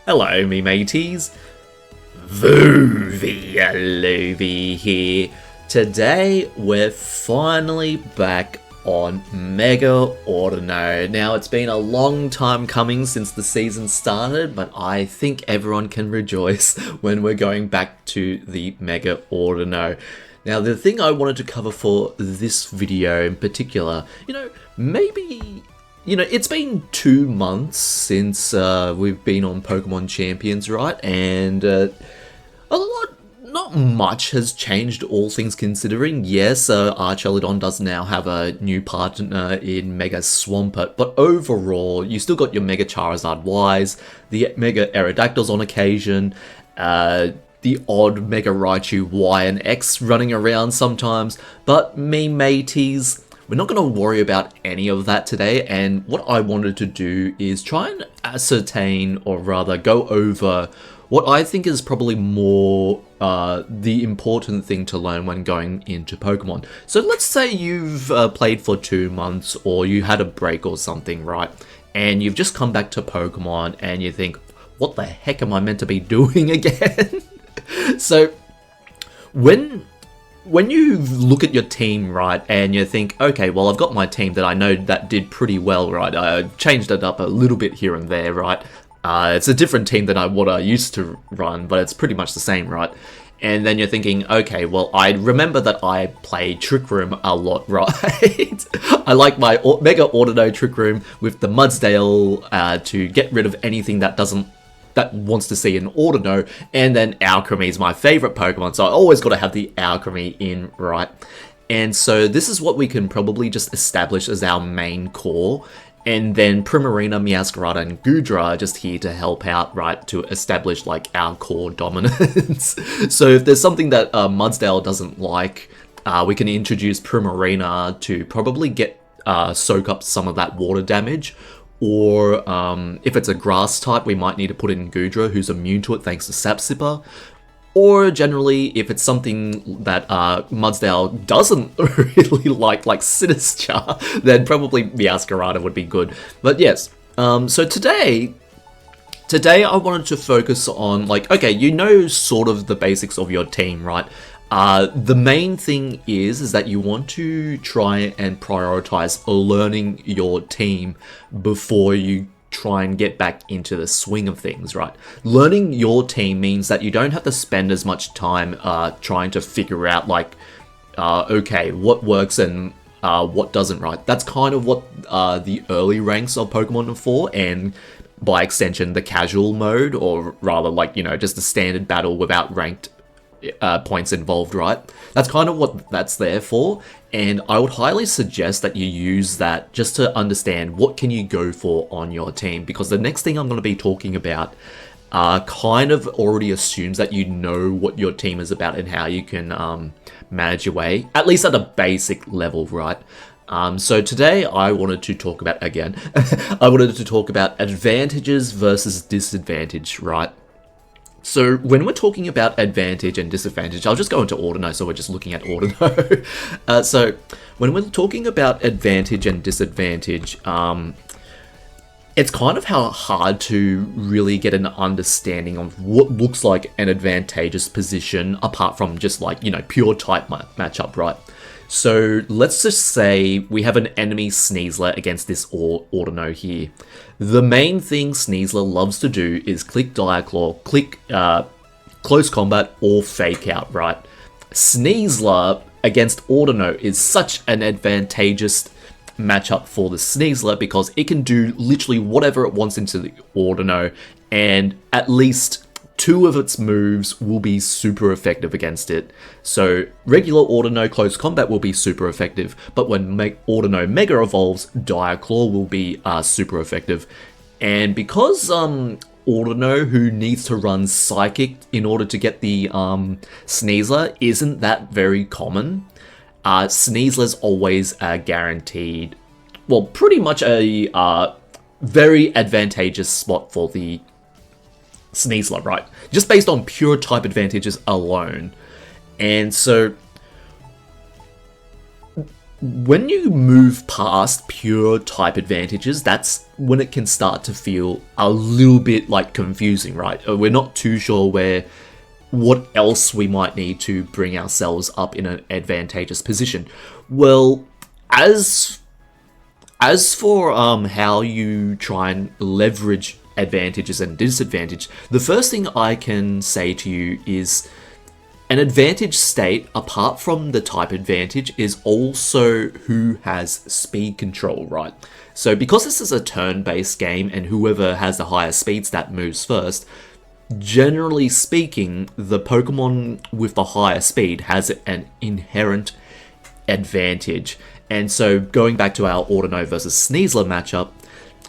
Hello, me mateys. Vuvi Yaloovie here. Today, we're finally back on MEGA AUDINO. Now, it's been a long time coming since the season started, but I think everyone can rejoice when we're going back to the MEGA AUDINO. Now, the thing I wanted to cover for this video in particular, maybe... it's been 2 months since we've been on Pokemon Champions, right? And not much has changed, all things considering. Yes, Archelodon does now have a new partner in Mega Swampert, but overall, you still got your Mega Charizard Ys, the Mega Aerodactyls on occasion, the odd Mega Raichu Y and X running around sometimes, but me mateys, we're not going to worry about any of that today, and what I wanted to do is try and ascertain, or rather go over, what I think is probably more the important thing to learn when going into Pokemon. So let's say you've played for 2 months, or you had a break or something, right? And you've just come back to Pokemon, and you think, what the heck am I meant to be doing again? So, when you look at your team, right, and you think, okay, well, I've got my team that I know that did pretty well, right, I changed it up a little bit here and there, right, it's a different team than what I used to run, but it's pretty much the same, right, and then you're thinking, okay, well, I remember that I play Trick Room a lot, right, I like my Mega Audino Trick Room with the Mudsdale to get rid of anything that wants to see an Audino, and then Alcremie is my favorite Pokemon, so I always got to have the Alcremie in, right? And so this is what we can probably just establish as our main core, and then Primarina, Meowscarada, and Goodra are just here to help out, right, to establish, like, our core dominance. So if there's something that Mudsdale doesn't like, we can introduce Primarina to probably soak up some of that water damage. Or if it's a grass type, we might need to put in Goodra, who's immune to it thanks to Sap Sipper. Or generally, if it's something that Mudsdale doesn't really like Sinister, then probably Meowscarada would be good. But yes, so today I wanted to focus on, like, okay, sort of the basics of your team, right? The main thing is that you want to try and prioritize learning your team before you try and get back into the swing of things, right? Learning your team means that you don't have to spend as much time trying to figure out, like, okay, what works and what doesn't, right? That's kind of what the early ranks of Pokemon are for, and by extension, the casual mode, or rather, like, just the standard battle without ranked points involved, right? That's kind of what that's there for, and I would highly suggest that you use that just to understand what can you go for on your team, because the next thing I'm going to be talking about kind of already assumes that you know what your team is about and how you can manage your way, at least at a basic level, right? So today I wanted to talk about, again, I wanted to talk about advantages versus disadvantage, right? So when we're talking about advantage and disadvantage, I'll just go into Audino, so we're just looking at Audino. So when we're talking about advantage and disadvantage, it's kind of how hard to really get an understanding of what looks like an advantageous position, apart from just, like, pure type matchup, right? So let's just say we have an enemy Sneasler against this Audino here. The main thing Sneasler loves to do is click Diaclaw, click Close Combat, or Fake Out, right? Sneasler against Audino is such an advantageous matchup for the Sneasler because it can do literally whatever it wants into the Audino, and at least 2 of its moves will be super effective against it. So regular Audino Close Combat will be super effective, but when Audino Mega evolves, Diaclaw will be super effective. And because Audino, who needs to run Psychic in order to get the Sneasler, isn't that very common, Sneasler's always guaranteed, well, pretty much a very advantageous spot for the Sneasler, right? Just based on pure type advantages alone. And so when you move past pure type advantages, that's when it can start to feel a little bit like confusing, right? We're not too sure what else we might need to bring ourselves up in an advantageous position. Well, as for how you try and leverage advantages and disadvantage, the first thing I can say to you is an advantage state, apart from the type advantage, is also who has speed control, right? So because this is a turn-based game and whoever has the higher speed stat moves first, generally speaking, the Pokemon with the higher speed has an inherent advantage. And so going back to our Audino versus Sneasler matchup,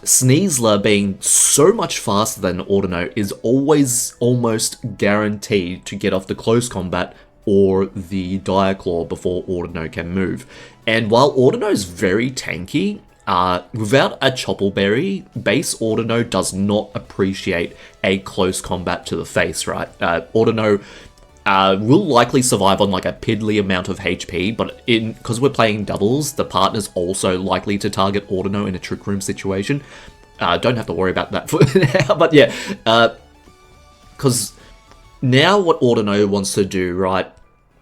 Sneasler being so much faster than Audino is always almost guaranteed to get off the close combat or the Dire Claw before Audino can move. And while Audino is very tanky, without a Choppleberry, base Audino does not appreciate a close combat to the face, right? Audino will likely survive on like a piddly amount of HP, but because we're playing doubles, the partner's also likely to target Audino in a Trick Room situation. Don't have to worry about that for now, but yeah, because now what Audino wants to do, right,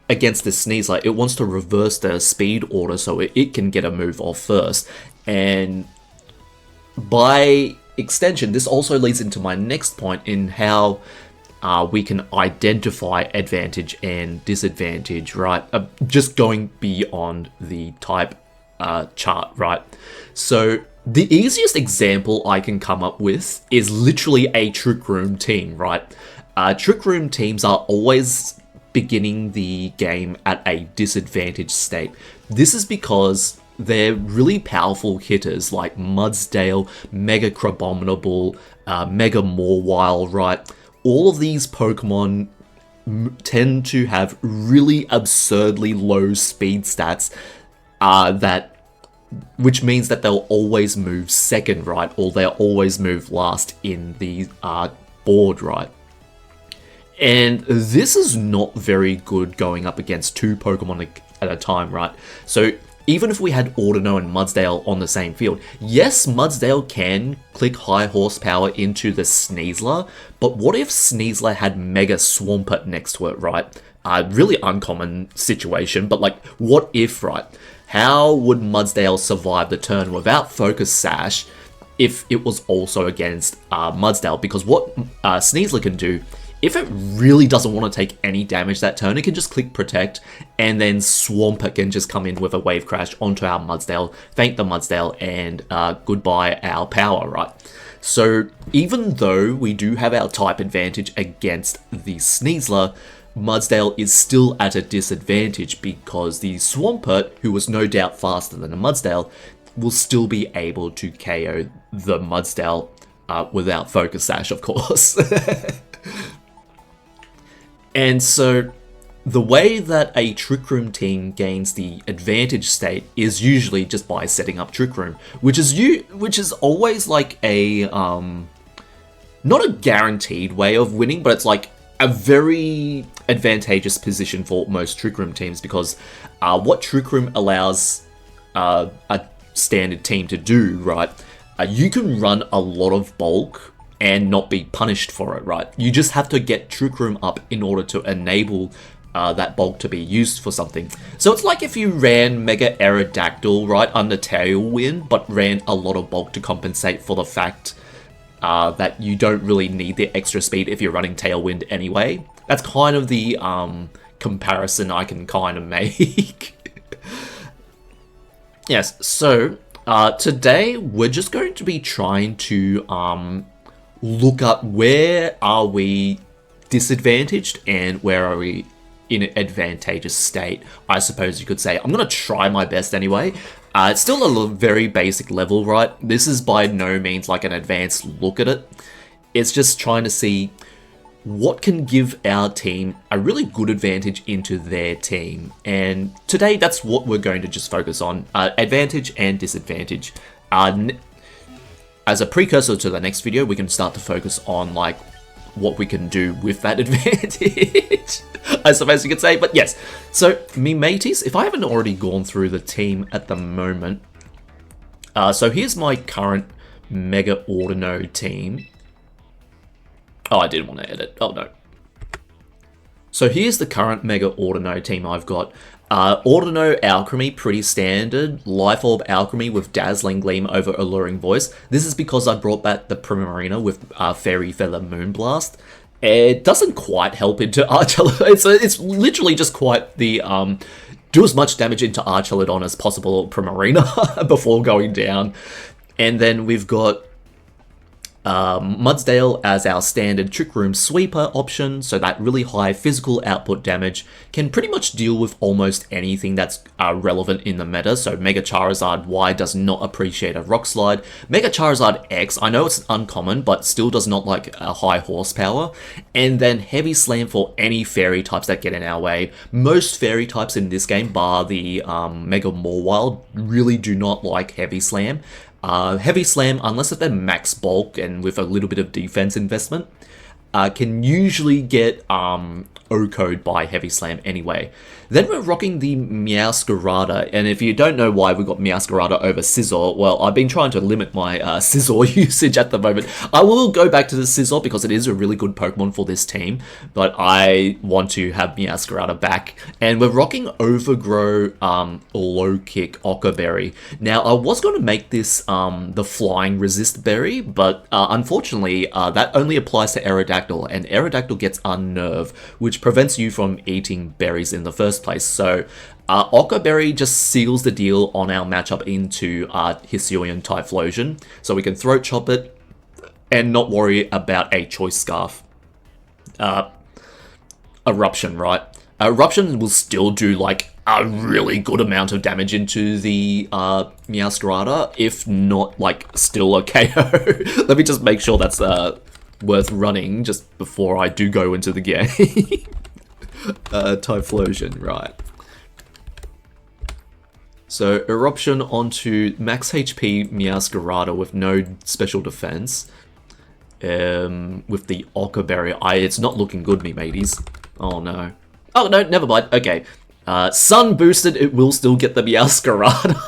against this Sneasler, it wants to reverse the speed order so it can get a move off first. And by extension, this also leads into my next point in how we can identify advantage and disadvantage, right? Just going beyond the type chart, right? So the easiest example I can come up with is literally a Trick Room team, right? Trick Room teams are always beginning the game at a disadvantaged state. This is because they're really powerful hitters like Mudsdale, Mega Crabominable, Mega Mawile, right? All of these Pokemon tend to have really absurdly low speed stats, which means that they'll always move second, right? Or they'll always move last in the board, right? And this is not very good going up against two Pokemon at a time, right? So even if we had Audino and Mudsdale on the same field, yes, Mudsdale can click high horsepower into the Sneasler, but what if Sneasler had Mega Swampert next to it, right? Really uncommon situation, but like, what if, right? How would Mudsdale survive the turn without Focus Sash if it was also against Mudsdale? Because what Sneasler can do, if it really doesn't want to take any damage that turn, it can just click Protect, and then Swampert can just come in with a Wave Crash onto our Mudsdale, thank the Mudsdale, and goodbye our power, right? So even though we do have our type advantage against the Sneasler, Mudsdale is still at a disadvantage because the Swampert, who was no doubt faster than a Mudsdale, will still be able to KO the Mudsdale without Focus Sash, of course. And so the way that a Trick Room team gains the advantage state is usually just by setting up Trick Room, which is always like a not a guaranteed way of winning, but it's like a very advantageous position for most Trick Room teams, because what Trick Room allows a standard team to do, right? You can run a lot of bulk and not be punished for it, right? You just have to get Trick Room up in order to enable that bulk to be used for something. So it's like if you ran Mega Aerodactyl, right, under Tailwind, but ran a lot of bulk to compensate for the fact that you don't really need the extra speed if you're running Tailwind anyway. That's kind of the comparison I can kind of make. Yes, so today we're just going to be trying to look up where are we disadvantaged and where are we in an advantageous state, I suppose you could say. I'm going to try my best anyway. It's still a very basic level, right? This is by no means like an advanced look at it. It's just trying to see what can give our team a really good advantage into their team. And today, that's what we're going to just focus on. Advantage and disadvantage. As a precursor to the next video, we can start to focus on like what we can do with that advantage, I suppose you could say. But yes, so me mateys, if I haven't already gone through the team at the moment, so here's my current Mega Audino team. Oh, I didn't want to edit. Oh, no. So here's the current Mega Audino team I've got. Audino Alcremie, pretty standard. Life Orb Alcremie with Dazzling Gleam over Alluring Voice. This is because I brought back the Primarina with Fairy Feather Moonblast. It doesn't quite help into Archelodon. It's literally just quite the do as much damage into Archelodon as possible Primarina before going down. And then we've got Mudsdale as our standard Trick Room Sweeper option, so that really high physical output damage can pretty much deal with almost anything that's relevant in the meta. So Mega Charizard Y does not appreciate a Rock Slide. Mega Charizard X, I know it's uncommon, but still does not like a high horsepower. And then Heavy Slam for any fairy types that get in our way. Most fairy types in this game, bar the Mega Mawile, really do not like Heavy Slam. Heavy Slam, unless if they're max bulk and with a little bit of defense investment, can usually get O-code by Heavy Slam anyway. Then we're rocking the Meowscarada, and if you don't know why we got Meowscarada over Scizor, well, I've been trying to limit my Scizor usage at the moment. I will go back to the Scizor because it is a really good Pokemon for this team, but I want to have Meowscarada back. And we're rocking Overgrow, Low Kick, Occa Berry. Now, I was going to make this the Flying Resist Berry, but unfortunately, that only applies to Aerodactyl, and Aerodactyl gets Unnerve, which prevents you from eating berries in the first place. So Occa Berry just seals the deal on our matchup into Hisuian Typhlosion, so we can Throat Chop it and not worry about a Choice Scarf. Eruption, right? Eruption will still do like a really good amount of damage into the Meowscarada, if not like still a KO. Let me just make sure that's worth running just before I do go into the game. Typhlosion, right. So Eruption onto max HP Meowscarada with no special defense. With the Occa Berry, it's not looking good, me mateys. Oh no. Oh no, never mind. Okay. Sun boosted, it will still get the Meowscarada.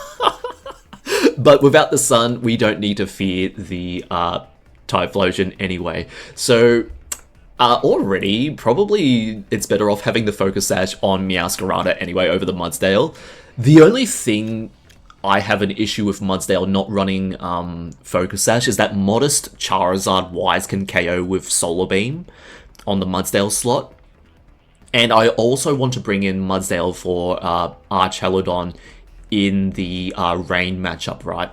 But without the sun, we don't need to fear the Typhlosion anyway. So already, probably it's better off having the Focus Sash on Meowscarada anyway over the Mudsdale. The only thing I have an issue with Mudsdale not running Focus Sash is that modest Charizard Ys can KO with Solar Beam on the Mudsdale slot. And I also want to bring in Mudsdale for Archelodon in the Rain matchup, right?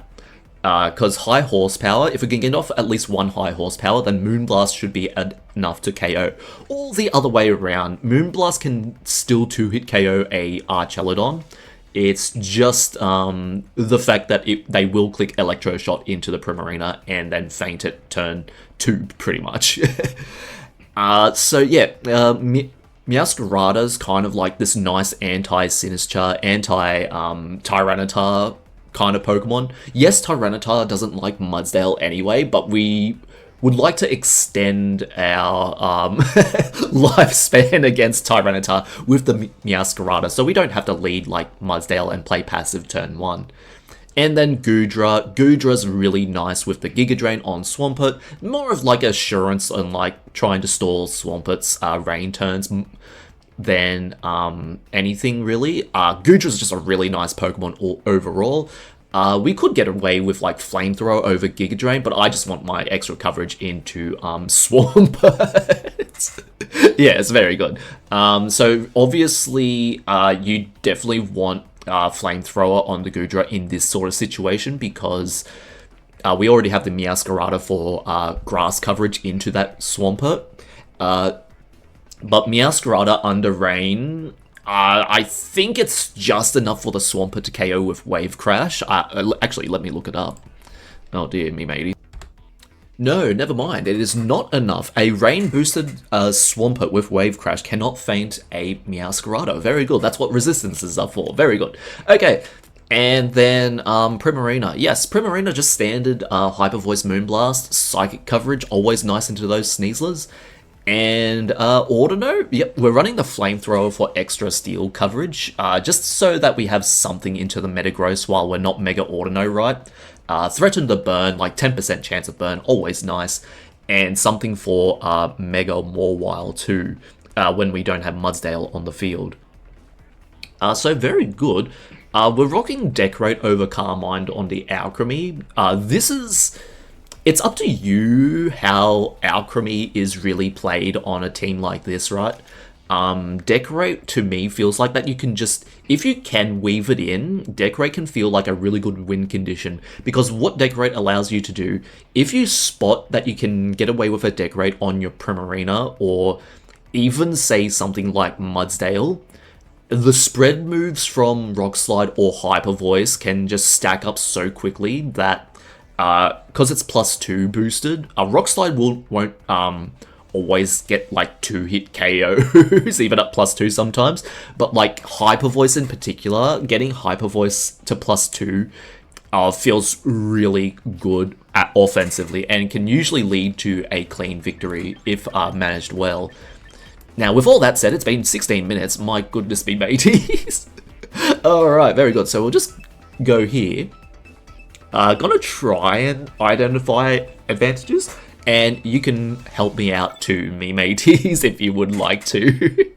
Because high horsepower, if we can get off at least one high horsepower, then Moonblast should be enough to KO. Or the other way around, Moonblast can still 2-hit KO a Archelodon. It's just the fact that they will click Electroshot into the Primarina and then faint at turn 2, pretty much. So yeah, Meowscarada's kind of like this nice anti-Sinistcha, anti-Tyranitar kind of Pokemon. Yes, Tyranitar doesn't like Mudsdale anyway, but we would like to extend our lifespan against Tyranitar with the Meowscarada, so we don't have to lead like Mudsdale and play passive turn 1. And then Goodra. Goodra's really nice with the Giga Drain on Swampert. More of like assurance and like trying to stall Swampert's rain turns than anything really. Goodra's just a really nice Pokemon overall. We could get away with like Flamethrower over Giga Drain, but I just want my extra coverage into Swampert. Yeah, it's very good. So obviously you definitely want Flamethrower on the Goodra in this sort of situation because we already have the Meowscarada for grass coverage into that Swampert. But Meowscarada under Rain, I think it's just enough for the Swampert to KO with Wave Crash. Actually, let me look it up. Oh dear me, matey. No, never mind. It is not enough. A rain-boosted Swampert with Wave Crash cannot feint a Meowscarada. Very good. That's what resistances are for. Very good. Okay, and then Primarina. Yes, Primarina just standard Hyper Voice Moonblast, Psychic coverage, always nice into those Sneaslers. And Audino, yep, we're running the Flamethrower for extra steel coverage, just so that we have something into the Metagross while we're not Mega Audino, right? Threaten the burn, like 10% chance of burn, always nice. And something for Mega Mawile too, when we don't have Mudsdale on the field. So very good. We're rocking Decorate over Carmine on the Alcremie. It's up to you how Alcremie is really played on a team like this, right? Decorate, to me, feels like that you can just... If you can weave it in, Decorate can feel like a really good win condition. Because what Decorate allows you to do, if you spot that you can get away with a Decorate on your Primarina, or even say something like Mudsdale, the spread moves from Rock Slide or Hyper Voice can just stack up so quickly that... because it's +2 boosted, Rock Slide won't always get like 2-hit KOs, even at +2 sometimes. But like Hyper Voice in particular, getting Hyper Voice to +2 feels really good offensively and can usually lead to a clean victory if managed well. Now, with all that said, it's been 16 minutes. My goodness me, mateys. Alright, very good. So we'll just go here. Gonna try and identify advantages, and you can help me out too, me mateys, if you would like to.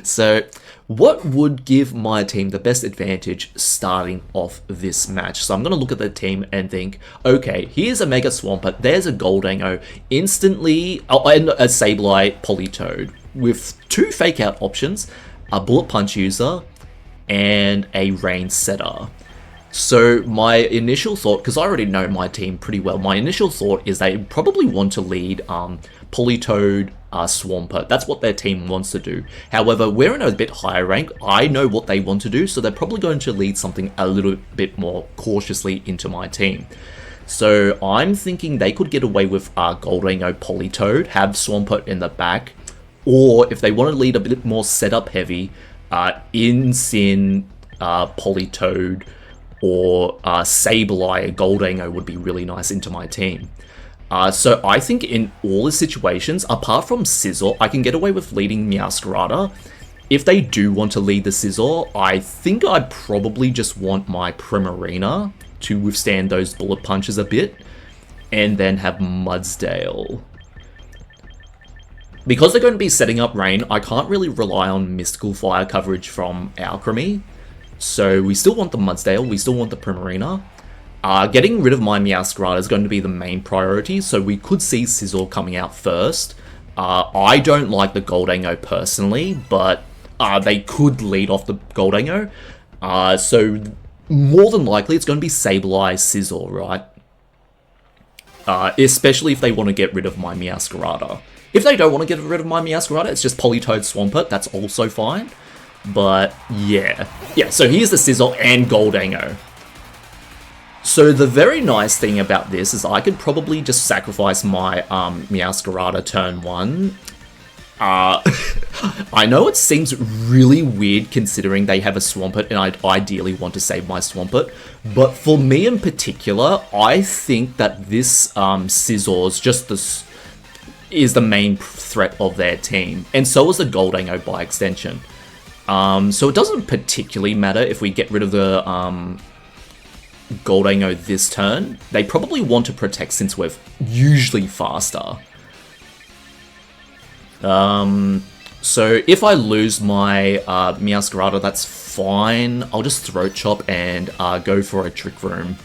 So, what would give my team the best advantage starting off this match? So I'm gonna look at the team and think, okay, here's a Mega Swampert, there's a Goldango, instantly, and a Sableye Politoed, with 2 Fake Out options, a Bullet Punch user, and a Rain Setter. So my initial thought, because I already know my team pretty well, my initial thought is they probably want to lead Politoed, Swampert. That's what their team wants to do. However, we're in a bit higher rank. I know what they want to do, so they're probably going to lead something a little bit more cautiously into my team. So I'm thinking they could get away with Goldango Politoed, have Swampert in the back, or if they want to lead a bit more setup heavy, Incin, Politoed, or Sableye Goldango would be really nice into my team. So I think in all the situations, apart from Scizor, I can get away with leading Meowscarada. If they do want to lead the Scizor, I think I probably just want my Primarina to withstand those bullet punches a bit, and then have Mudsdale. Because they're going to be setting up Rain, I can't really rely on Mystical Fire coverage from Alcremie. So we still want the Mudsdale, we still want the Primarina. Getting rid of my Meowscarada is going to be the main priority, so we could see Scizor coming out first. I don't like the Goldango personally, but they could lead off the Goldango. So more than likely it's going to be Sableye Scizor, right? Especially if they want to get rid of my Meowscarada. If they don't want to get rid of my Meowscarada, it's just Politoed Swampert, that's also fine. But yeah. Yeah, so here's the Scizor and Goldango. So the very nice thing about this is I could probably just sacrifice my Meowscarada turn 1. I know it seems really weird considering they have a Swampert and I'd ideally want to save my Swampert, but for me in particular, I think that this Scizor's just is the main threat of their team, and so is the Goldango by extension. So it doesn't particularly matter if we get rid of the Goldango this turn. They probably want to protect since we're usually faster. So if I lose my Meowscarada, that's fine. I'll just Throat Chop and go for a Trick Room.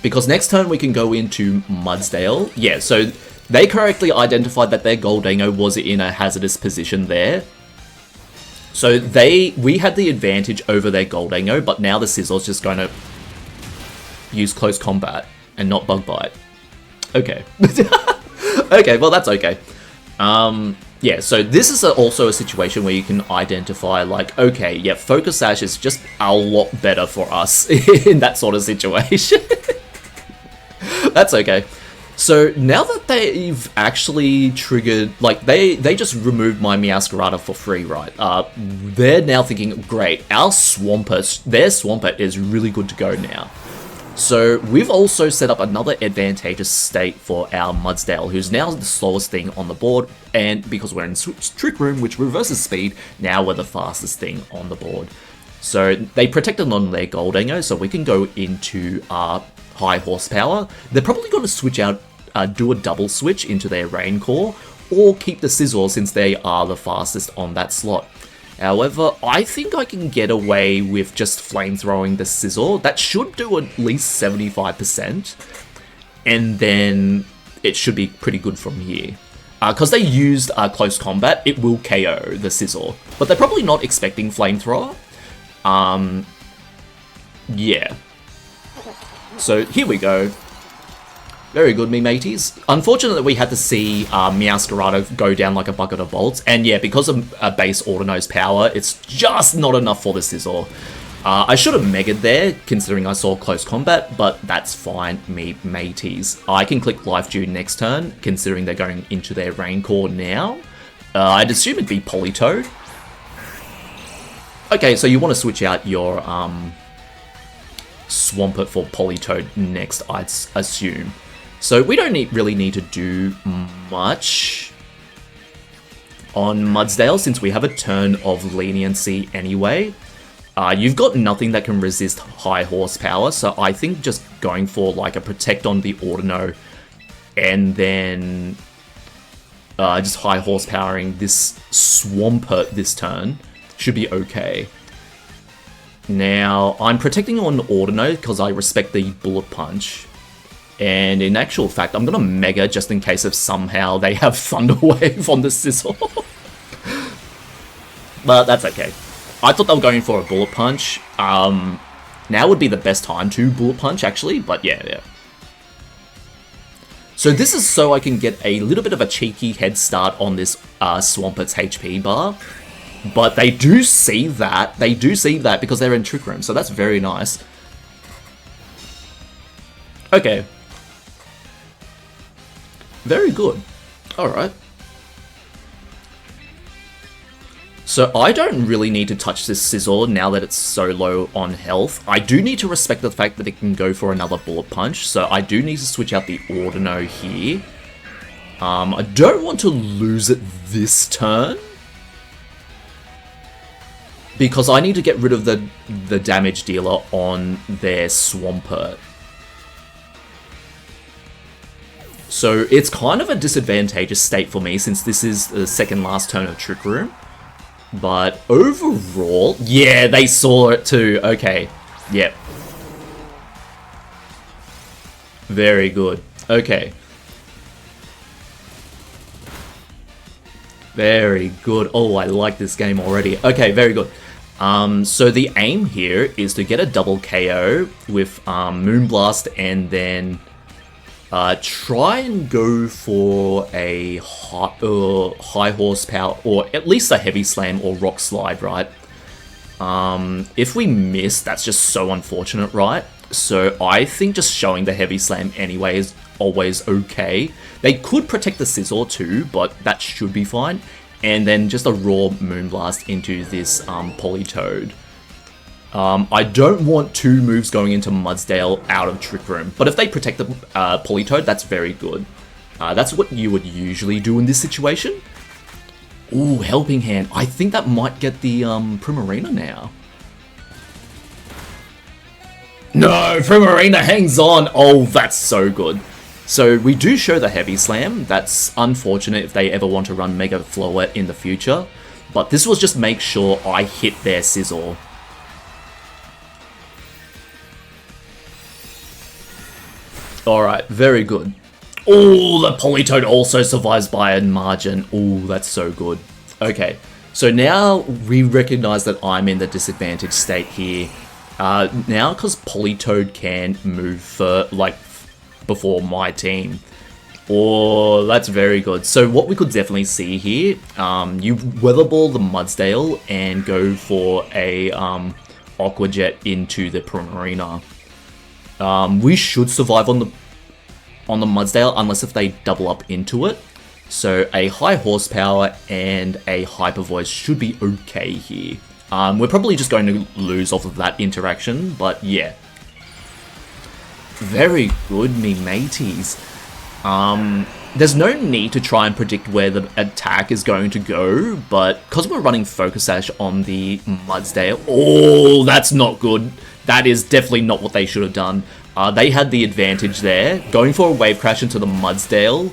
Because next turn we can go into Mudsdale. Yeah, so they correctly identified that their Goldango was in a hazardous position there. So we had the advantage over their Goldango, but now the Scizor's just going to use Close Combat and not Bug Bite. Okay. Okay, well that's okay. Yeah, so this is also a situation where you can identify like, okay, yeah, Focus Sash is just a lot better for us in that sort of situation. That's okay. So now that they've actually triggered, like they just removed my Meowscarada for free, right? They're now thinking, great, their Swampert is really good to go now. So we've also set up another advantageous state for our Mudsdale, who's now the slowest thing on the board, and because we're in Trick Room, which reverses speed, now we're the fastest thing on the board. So they protected on their Gholdengo, so we can go into our high horsepower. They're probably going to switch out, do a double switch into their Rain Core, or keep the Scizor since they are the fastest on that slot. However, I think I can get away with just flamethrowing the Scizor. That should do at least 75%. And then it should be pretty good from here. Because they used close combat, it will KO the Scizor. But they're probably not expecting flamethrower. Yeah. So here we go. Very good, me mateys. Unfortunately, we had to see Meowscarado go down like a bucket of bolts. And yeah, because of base Auto-Nose power, it's just not enough for the Scizor. I should have Mega'd there, considering I saw close combat, but that's fine, me mateys. I can click Life Dew next turn, considering they're going into their Rain Core now. I'd assume it'd be Politoed. Okay, so you want to switch out your Swampert for Politoed next, I'd assume. So we don't really need to do much on Mudsdale since we have a turn of leniency anyway. You've got nothing that can resist high horsepower, so I think just going for like a protect on the Audino and then just high horsepowering this Swampert this turn should be okay. Now, I'm protecting on Audino because I respect the Bullet Punch. And in actual fact, I'm going to Mega just in case if somehow they have Thunder Wave on the Scizor. But that's okay. I thought they were going for a Bullet Punch. Now would be the best time to Bullet Punch, actually. But yeah. So this is so I can get a little bit of a cheeky head start on this Swampert's HP bar. But they do see that. They do see that because they're in Trick Room. So that's very nice. Okay. Very good. Alright. So I don't really need to touch this Scizor now that it's so low on health. I do need to respect the fact that it can go for another Bullet Punch. So I do need to switch out the Audino here. I don't want to lose it this turn. Because I need to get rid of the damage dealer on their Swampert. So it's kind of a disadvantageous state for me since this is the second last turn of Trick Room. But overall, yeah, they saw it too. Okay, yep. Very good. Okay. Very good. Oh, I like this game already. Okay, very good. So the aim here is to get a double KO with Moonblast and then try and go for a high horsepower or at least a Heavy Slam or Rock Slide, right? If we miss, that's just so unfortunate, right? So I think just showing the Heavy Slam anyway is always okay. They could protect the Scizor too, but that should be fine. And then just a raw Moonblast into this Politoed. I don't want two moves going into Mudsdale out of Trick Room, but if they protect the Politoed, that's very good. That's what you would usually do in this situation. Ooh, Helping Hand. I think that might get the Primarina now. No, Primarina hangs on. Oh, that's so good. So we do show the Heavy Slam. That's unfortunate if they ever want to run Mega Floette in the future. But this was just make sure I hit their Scizor. Alright, very good. Oh, the Politoed also survives by a margin. Oh, that's so good. Okay, so now we recognize that I'm in the disadvantaged state here. Now, because Politoed can move for, before my team. Oh, that's very good. So what we could definitely see here, you Weather Ball the Mudsdale and go for a Aqua Jet into the Primarina. We should survive on the Mudsdale unless if they double up into it. So a high horsepower and a Hyper Voice should be okay here. We're probably just going to lose off of that interaction, but yeah. Very good, me mateys. There's no need to try and predict where the attack is going to go, but because we're running Focus Sash on the Mudsdale... Oh, that's not good. That is definitely not what they should have done. They had the advantage there. Going for a Wave Crash into the Mudsdale...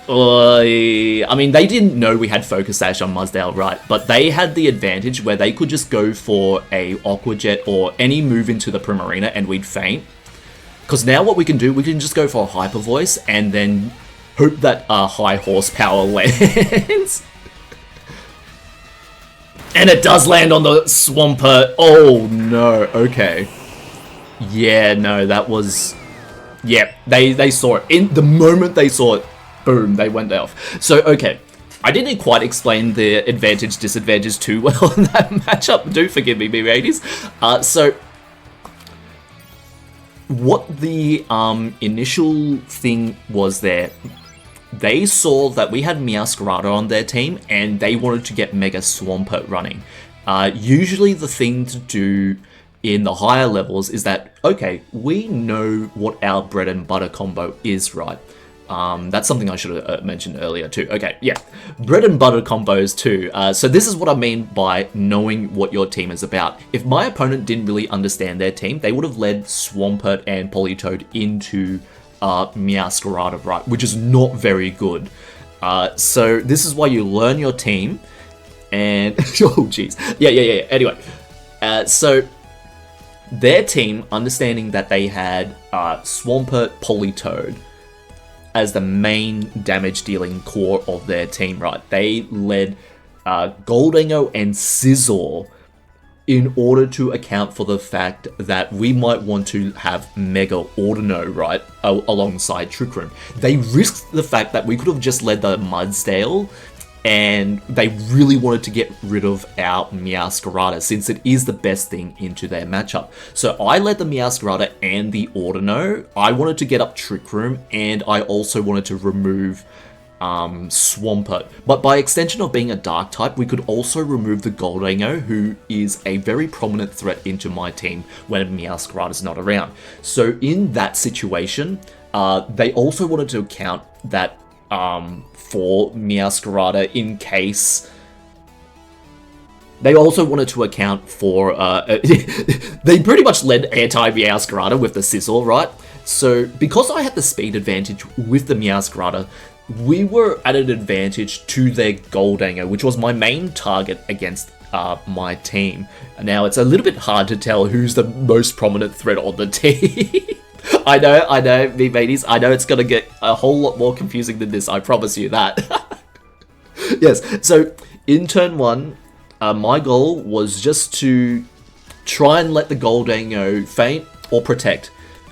I mean, they didn't know we had Focus Sash on Mudsdale, right? But they had the advantage where they could just go for a Aqua Jet or any move into the Primarina and we'd faint. Because now what we can do, we can just go for a Hyper Voice and then hope that high horsepower lands. And it does land on the Swampert. Oh no, okay. Yeah, no, that was... Yeah, they saw it. In the moment they saw it, boom, they went off. So, okay. I didn't quite explain the advantage, disadvantage too well in that matchup. Do forgive me, ladies. So... What the initial thing was there, they saw that we had Meowscarada on their team and they wanted to get Mega Swampert running. Usually the thing to do in the higher levels is that, okay, we know what our bread and butter combo is, right? That's something I should have mentioned earlier too. Okay, yeah. Bread and butter combos too. So this is what I mean by knowing what your team is about. If my opponent didn't really understand their team, they would have led Swampert and Politoed into Meowscarada, right? Which is not very good. So this is why you learn your team. And... oh, jeez. Yeah. Anyway. So... Their team, understanding that they had Swampert, Politoed as the main damage dealing core of their team, right? They led Goldango and Scizor in order to account for the fact that we might want to have Mega Audino, right, alongside Trick Room. They risked the fact that we could have just led the Mudsdale, and they really wanted to get rid of our Meowscarada since it is the best thing into their matchup. So I led the Meowscarada and the Audino. I wanted to get up Trick Room, and I also wanted to remove Swampert. But by extension of being a Dark type, we could also remove the Goldango, who is a very prominent threat into my team when Meowscarada is not around. So in that situation, they also wanted to account that for Meowscarada in case... They also wanted to account for... they pretty much led anti-Meowscarada with the Scizor, right? So, because I had the speed advantage with the Meowscarada, we were at an advantage to their Goldango, which was my main target against my team. Now, it's a little bit hard to tell who's the most prominent threat on the team. I know, me mateys, I know it's gonna get a whole lot more confusing than this, I promise you that. Yes, so in turn 1, my goal was just to try and let the Goldango faint or protect.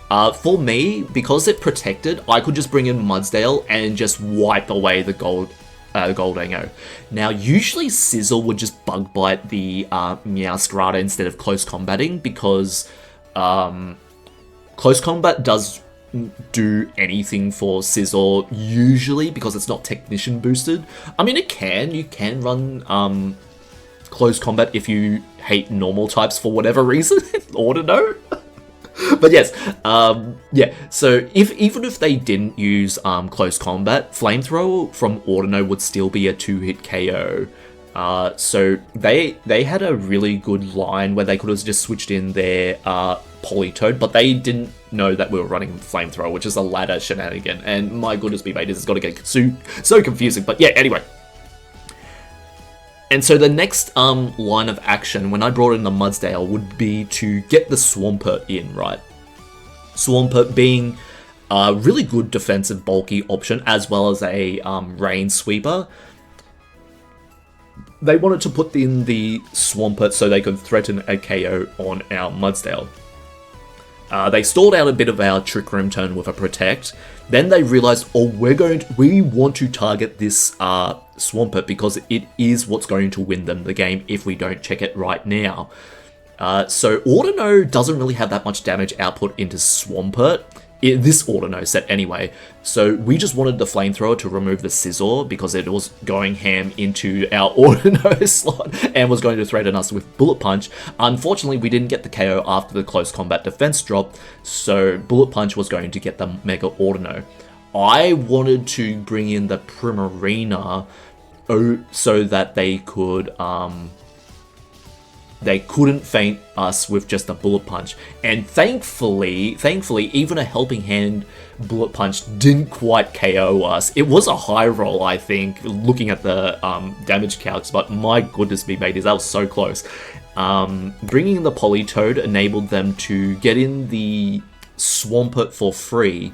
For me, because it protected, I could just bring in Mudsdale and just wipe away the Goldango. Now, usually Scizor would just bug bite the Meowscarada instead of close combating because... Close combat does do anything for Scizor, usually, because it's not Technician boosted. I mean, you can run close combat if you hate normal types for whatever reason, Audino. But yes, yeah, so even if they didn't use close combat, Flamethrower from Audino would still be a 2-hit KO. So they had a really good line where they could have just switched in their Politoed, but they didn't know that we were running Flamethrower, which is a ladder shenanigan, and my goodness me, mate, this is going to get so confusing, but yeah, anyway. And so the next line of action, when I brought in the Mudsdale, would be to get the Swampert in, right? Swampert being a really good defensive bulky option, as well as a Rain Sweeper. They wanted to put in the Swampert so they could threaten a KO on our Mudsdale. They stalled out a bit of our Trick Room turn with a Protect. Then they realized, oh, we want to target this Swampert because it is what's going to win them the game if we don't check it right now. So Audino doesn't really have that much damage output into Swampert. this Audino set anyway. So we just wanted the Flamethrower to remove the Scizor because it was going ham into our Audino slot and was going to threaten us with Bullet Punch. Unfortunately, we didn't get the KO after the close combat defense drop, so Bullet Punch was going to get the Mega Audino. I wanted to bring in the Primarina so that they couldn't feint us with just a Bullet Punch. And thankfully, even a Helping Hand Bullet Punch didn't quite KO us. It was a high roll, I think, looking at the damage calcs, but my goodness me, mateys, that was so close. Bringing in the Politoed enabled them to get in the Swampert for free,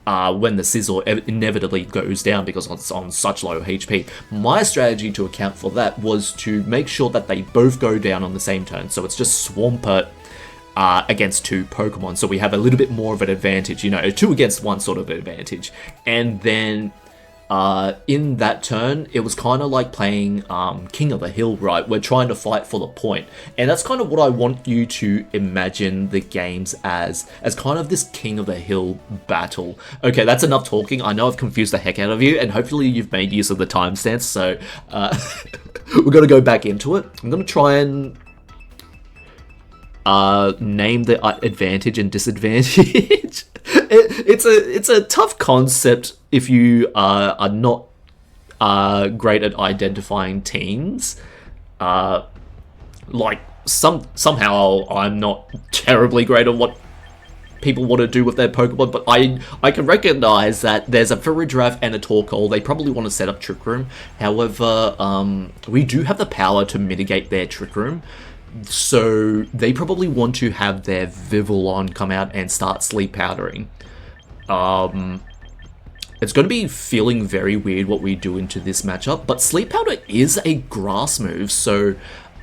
when the Scizor inevitably goes down because it's on such low HP. My strategy to account for that was to make sure that they both go down on the same turn. So it's just Swampert against 2 Pokemon. So we have a little bit more of an advantage, you know, 2 against 1 sort of advantage. And then in that turn, it was kind of like playing King of the Hill, right? We're trying to fight for the point. And that's kind of what I want you to imagine the games as kind of this King of the Hill battle. Okay, that's enough talking. I know I've confused the heck out of you, and hopefully you've made use of the timestamps, so we're going to go back into it. I'm going to try and name the advantage and disadvantage. It's a tough concept if you are not great at identifying teams. Like somehow I'm not terribly great at what people want to do with their Pokemon, but I can recognize that there's a Farigiraf and a Torkoal. They probably want to set up Trick Room. However, we do have the power to mitigate their Trick Room. So they probably want to have their Vivillon come out and start Sleep Powdering. It's going to be feeling very weird what we do into this matchup, but Sleep Powder is a grass move, so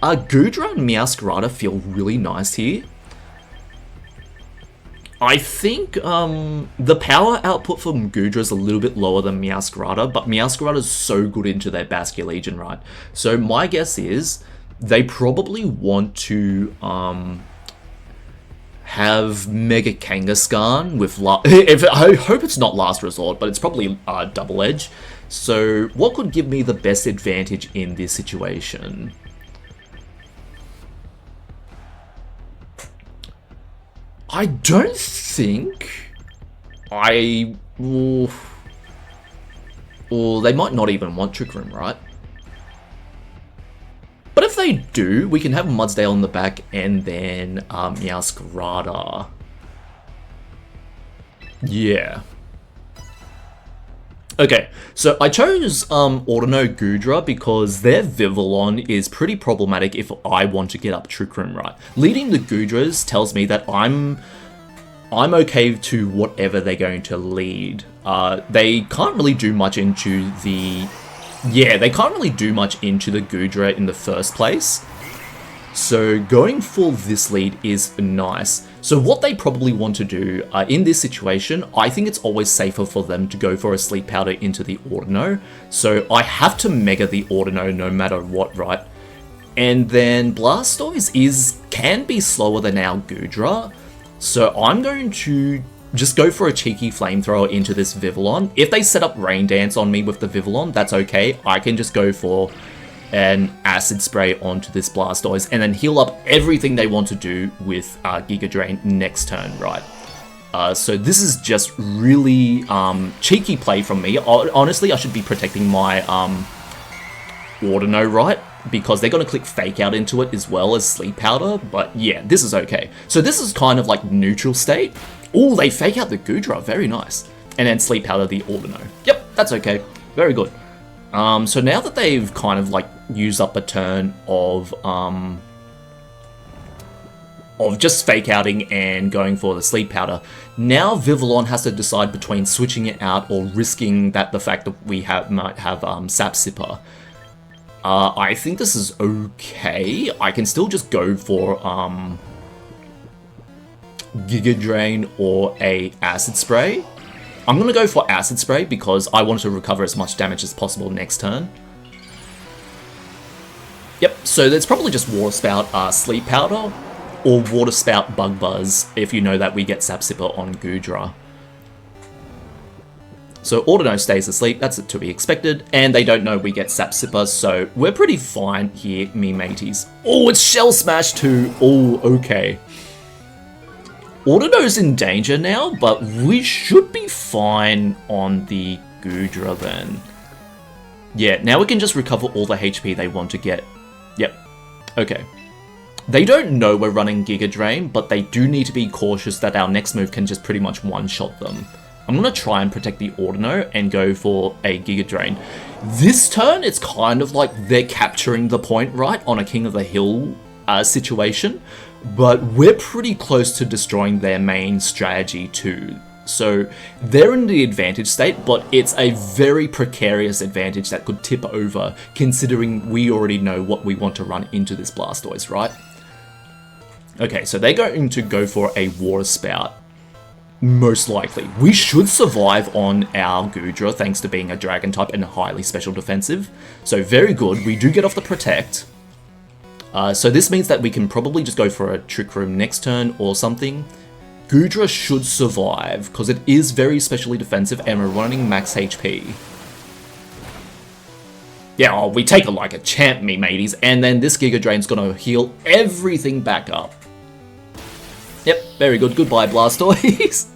Goodra and Meowscarada feel really nice here. I think the power output from Goodra is a little bit lower than Meowscarada, but Meowscarada is so good into their Basculegion, right? So my guess is they probably want to have Mega Kangaskhan with I hope it's not Last Resort, but it's probably Double Edge. So what could give me the best advantage in this situation? I don't think or they might not even want Trick Room, right? But if they do, we can have Mudsdale on the back and then Meowscarada. Yeah. Okay, so I chose Audino Goodra because their Vivillon is pretty problematic if I want to get up Trick Room, right? Leading the Goodras tells me that I'm okay to whatever they're going to lead. They can't really do much into the... Yeah, they can't really do much into the Goodra in the first place. So going for this lead is nice. So what they probably want to do in this situation, I think it's always safer for them to go for a Sleep Powder into the Audino. So I have to Mega the Audino no matter what, right? And then Blastoise can be slower than our Goodra. So I'm going to just go for a cheeky Flamethrower into this Vivillon. If they set up Rain Dance on me with the Vivillon, that's okay. I can just go for an Acid Spray onto this Blastoise and then heal up everything they want to do with Giga Drain next turn, right? So this is just really cheeky play from me. Honestly, I should be protecting my Audino, right? Because they're going to click Fake Out into it as well as Sleep Powder, but yeah, this is okay. So this is kind of like neutral state. Oh, they Fake Out the Goodra, very nice. And then Sleep Powder the Audino. Yep, that's okay, very good. So now that they've kind of like used up a turn of just Fake Outing and going for the Sleep Powder, now Vivillon has to decide between switching it out or risking the fact that we might have Sap Sipper. I think this is okay. I can still just go for Giga Drain or a Acid Spray. I'm going to go for Acid Spray because I want to recover as much damage as possible next turn. Yep, so there's probably just Water Spout, Sleep Powder. or Water Spout Bug Buzz if you know that we get Sap Sipper on Goodra. So Audino stays asleep, that's to be expected, and they don't know we get Sap Sipper, so we're pretty fine here, me mateys. Oh, it's Shell Smash too! Oh, okay. Audino's in danger now, but we should be fine on the Goodra then. Yeah, now we can just recover all the HP they want to get. Yep, okay. They don't know we're running Giga Drain, but they do need to be cautious that our next move can just pretty much one-shot them. I'm going to try and protect the Audino and go for a Giga Drain. This turn, it's kind of like they're capturing the point, right, on a King of the Hill situation, but we're pretty close to destroying their main strategy too. So they're in the advantage state, but it's a very precarious advantage that could tip over, considering we already know what we want to run into this Blastoise, right? Okay, so they're going to go for a Water Spout. Most likely. We should survive on our Goodra thanks to being a Dragon type and highly special defensive. So very good. We do get off the Protect. So this means that we can probably just go for a Trick Room next turn or something. Goodra should survive because it is very specially defensive and we're running max HP. Yeah, oh, we take it like a champ, me mateys, and then this Giga Drain's gonna heal everything back up. Yep, very good. Goodbye, Blastoise.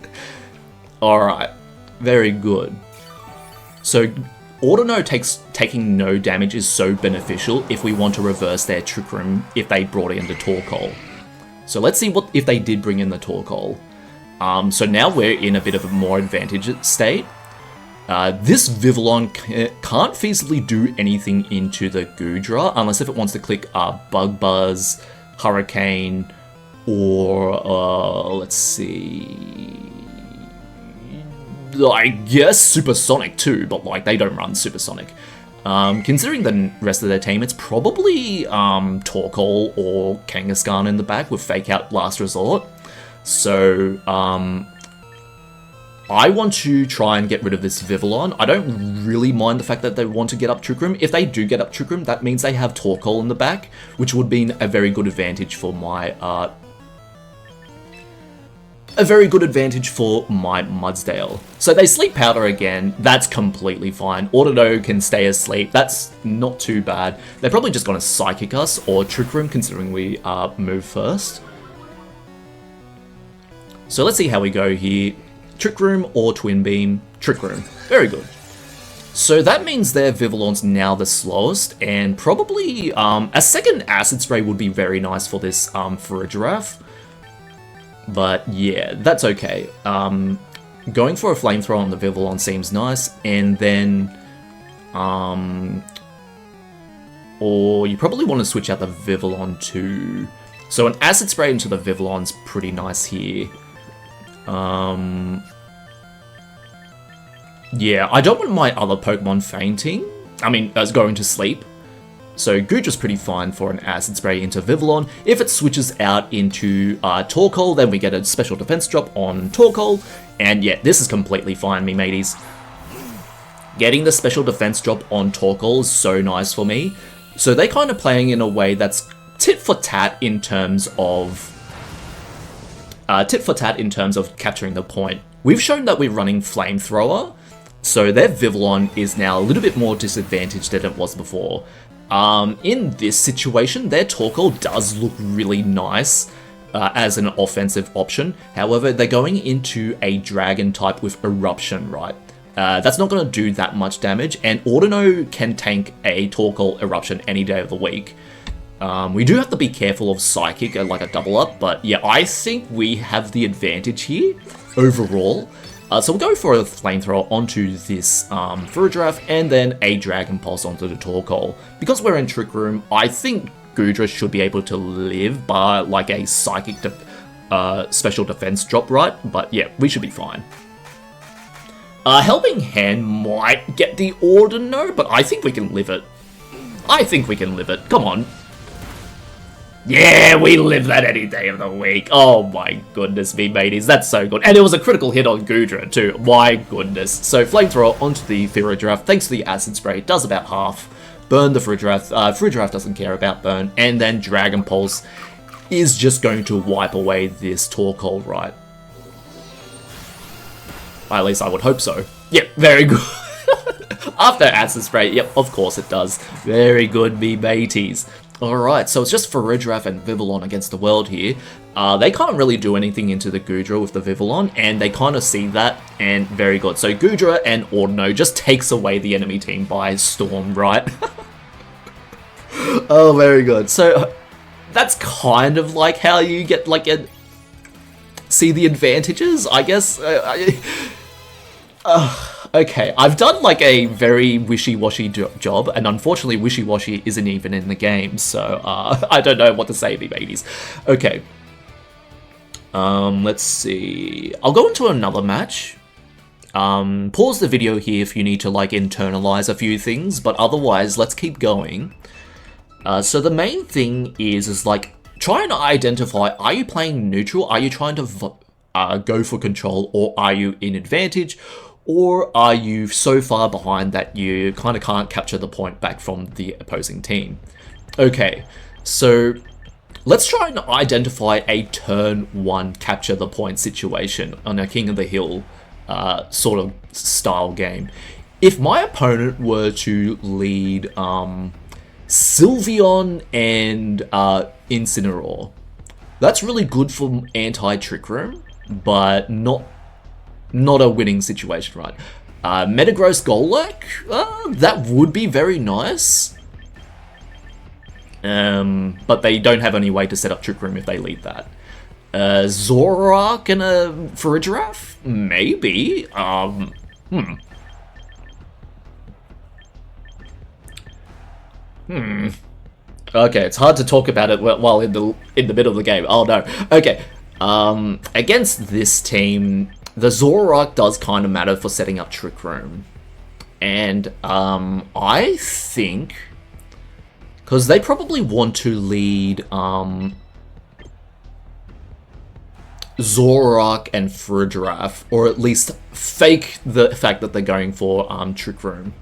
Alright, very good. So, Audino taking no damage is so beneficial if we want to reverse their Trick Room if they brought in the Torkoal. So let's see what if they did bring in the Torkoal. So now we're in a bit of a more advantageous state. This Vivillon can't feasibly do anything into the Goodra unless if it wants to click Bug Buzz, Hurricane, or let's see, I guess Supersonic too, but like they don't run Supersonic. Considering the rest of their team, it's probably Torkoal or Kangaskhan in the back with Fake Out Last Resort. So I want to try and get rid of this Vivillon. I don't really mind the fact that they want to get up Trick Room. If they do get up Trick Room, that means they have Torkoal in the back, which would be a very good advantage for my Mudsdale. So they Sleep Powder again. That's completely fine. Audino can stay asleep. That's not too bad. They're probably just going to Psychic us or Trick Room, considering we move first. So let's see how we go here. Trick Room or Twin Beam? Trick Room. Very good. So that means their Vivillon's now the slowest, and probably a second Acid Spray would be very nice for this Farigiraf. But yeah, that's okay. Going for a Flamethrower on the Vivillon seems nice, and then or you probably want to switch out the Vivillon too. So an Acid Spray into the Vivillon's pretty nice here. Yeah, I don't want my other Pokemon fainting. I mean, as going to sleep. So Goodra's pretty fine for an Acid Spray into Vivillon. If it switches out into Torkoal, then we get a special defense drop on Torkoal. And yeah, this is completely fine, me mateys. Getting the special defense drop on Torkoal is so nice for me. So they're kind of playing in a way that's tit for tat in terms of capturing the point. We've shown that we're running Flamethrower, so their Vivillon is now a little bit more disadvantaged than it was before. In this situation, their Torkoal does look really nice as an offensive option. However, they're going into a Dragon type with Eruption, right? That's not going to do that much damage, and Audino can tank a Torkoal Eruption any day of the week. We do have to be careful of Psychic, like a double up, but yeah, I think we have the advantage here overall. So we'll go for a Flamethrower onto this Farigiraf, and then a Dragon Pulse onto the Torkoal. Because we're in Trick Room, I think Goodra should be able to live by like a Psychic special defense drop, right? But yeah, we should be fine. Helping Hand might get the Audino, but I think we can live it. I think we can live it. Come on. Yeah, we live that any day of the week. Oh my goodness me, mateys. That's so good. And it was a critical hit on Goodra too. My goodness. So Flamethrower onto the Farigiraf. Thanks to the Acid Spray, it does about half. Burn the Farigiraf. Farigiraf doesn't care about burn. And then Dragon Pulse. is just going to wipe away this Torkoal, right? At least I would hope so. Yep, very good. After Acid Spray, yep, of course it does. Very good, me mateys. Alright, so it's just Farigiraf and Vivillon against the world here. They can't really do anything into the Goodra with the Vivillon, and they kind of see that, and very good. So Goodra and Audino just takes away the enemy team by storm, right? Oh, very good. So that's kind of like how you get like see the advantages, I guess. Okay, I've done like a very wishy-washy job, and unfortunately wishy-washy isn't even in the game, so I don't know what to say, me mateys. Okay. Let's see. I'll go into another match. Pause the video here if you need to like internalize a few things, but otherwise let's keep going. So the main thing is like trying to identify, are you playing neutral, are you trying to go for control, or are you in advantage, or are you so far behind that you kind of can't capture the point back from the opposing team? Okay, so let's try and identify a turn 1 capture the point situation on a King of the Hill sort of style game. If my opponent were to lead Sylveon and Incineroar, that's really good for anti-Trick Room, but not a winning situation, right? Metagross Golurk, that would be very nice. But they don't have any way to set up Trick Room if they lead that. Zoroark and a Farigiraf? Maybe. Okay, it's hard to talk about it while in the middle of the game. Oh no. Okay. Against this team, the Zoroark does kind of matter for setting up Trick Room. And I think, because they probably want to lead Zoroark and Farigiraf, or at least fake the fact that they're going for Trick Room.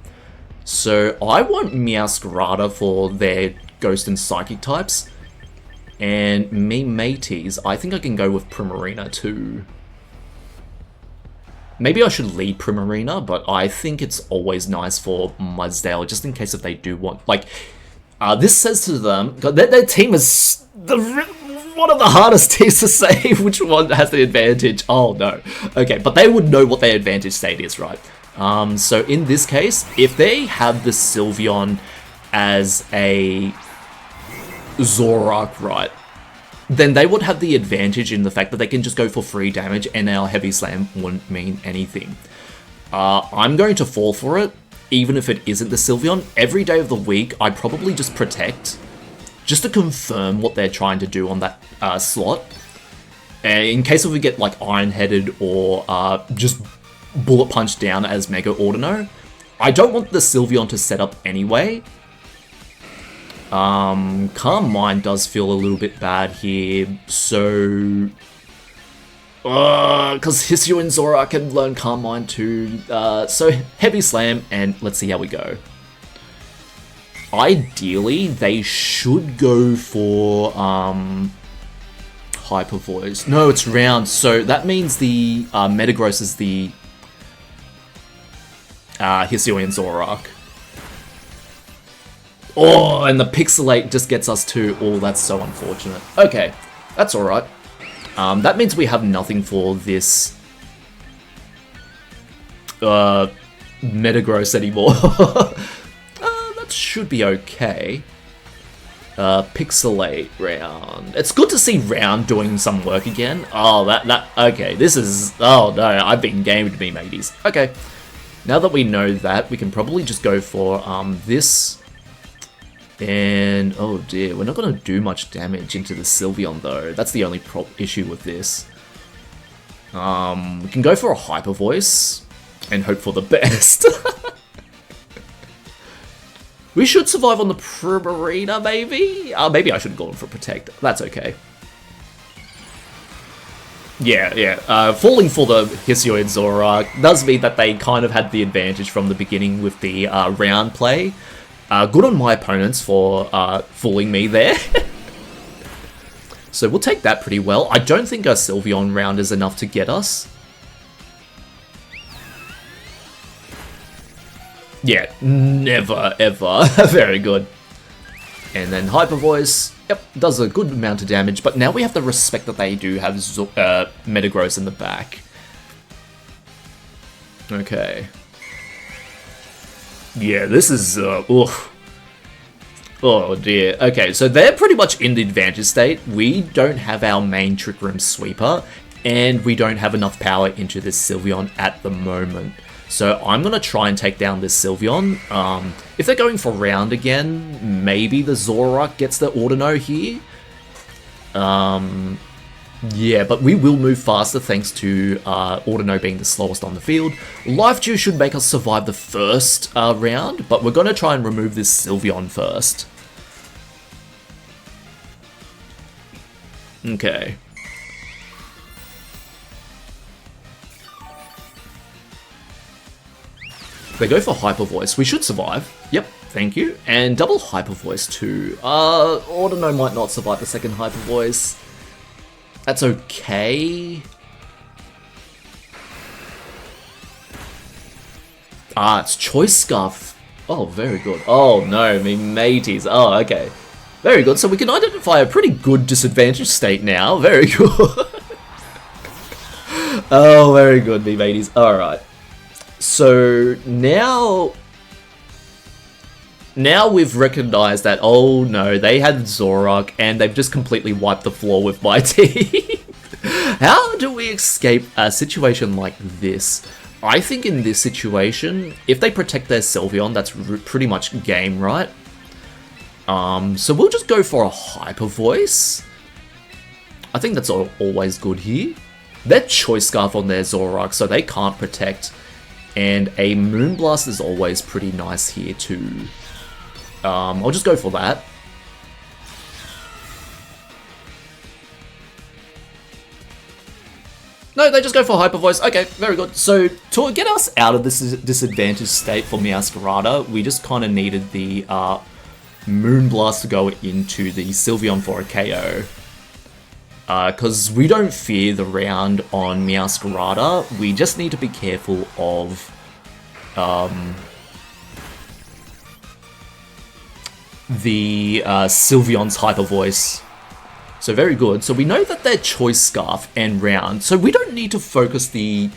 So I want Meowscarada for their Ghost and Psychic types. And me mateys, I think I can go with Primarina too. Maybe I should lead Primarina, but I think it's always nice for Mudsdale, just in case if they do want, like, this says to them, their team is one of the hardest teams to say which one has the advantage. Oh no. Okay, but they would know what their advantage state is, right? So in this case, if they have the Sylveon as a Zoroark, right, then they would have the advantage in the fact that they can just go for free damage and our Heavy Slam wouldn't mean anything. I'm going to fall for it, even if it isn't the Sylveon. Every day of the week, I'd probably just Protect, just to confirm what they're trying to do on that slot. In case if we get like Iron-Headed or just Bullet Punch down as Mega Audino, I don't want the Sylveon to set up anyway. Calm Mind does feel a little bit bad here, so because Hisuian and Zora can learn Calm Mind too, so Heavy Slam, and let's see how we go. Ideally, they should go for Hyper Voice. No, it's round, so that means the Metagross is the Hisuian and Zoroark. Oh, and the Pixelate just gets us to... Oh, that's so unfortunate. Okay, that's alright. That means we have nothing for this Metagross anymore. That should be okay. Pixelate round. It's good to see round doing some work again. Oh, okay, this is... Oh no, I've been gamed, me mateys. Okay, now that we know that, we can probably just go for this... And, oh dear, we're not going to do much damage into the Sylveon though. That's the only issue with this. We can go for a Hyper Voice and hope for the best. We should survive on the Primarina, maybe? Maybe I should go in for Protect. That's okay. Yeah. Falling for the Hisuian Zoroark does mean that they kind of had the advantage from the beginning with the round play. Good on my opponents for fooling me there. So we'll take that pretty well. I don't think our Sylveon round is enough to get us. Yeah, never, ever. Very good. And then Hyper Voice, yep, does a good amount of damage, but now we have to respect that they do have Metagross in the back. Okay. Yeah, this is, oof. Oh dear. Okay, so they're pretty much in the advantage state. We don't have our main Trick Room Sweeper, and we don't have enough power into this Sylveon at the moment. So I'm going to try and take down this Sylveon. If they're going for round again, maybe the Zoroark gets the Audino here. Yeah, but we will move faster thanks to Audino being the slowest on the field. Life Dew should make us survive the first round, but we're going to try and remove this Sylveon first. Okay. They go for Hyper Voice. We should survive. Yep, thank you. And double Hyper Voice too. Audino might not survive the second Hyper Voice. That's okay. It's Choice Scarf. Oh, very good. Oh no, me mateys. Oh, okay. Very good. So we can identify a pretty good disadvantage state now. Very good. Oh, very good, me mateys. Alright. So now we've recognized that, oh no, they had Zoroark and they've just completely wiped the floor with my team. How do we escape a situation like this? I think in this situation, if they protect their Sylveon, that's pretty much game, right? So we'll just go for a Hyper Voice. I think that's always good here. They're Choice Scarf on their Zoroark, so they can't protect. And a Moonblast is always pretty nice here too. I'll just go for that. No, they just go for Hyper Voice. Okay, very good. So to get us out of this disadvantaged state for Meowscarada, we just kind of needed the Moonblast to go into the Sylveon for a KO. Because we don't fear the round on Meowscarada, we just need to be careful of the Sylveon's Hyper Voice. So very good. So we know that they're Choice Scarf and round, so we don't need to focus the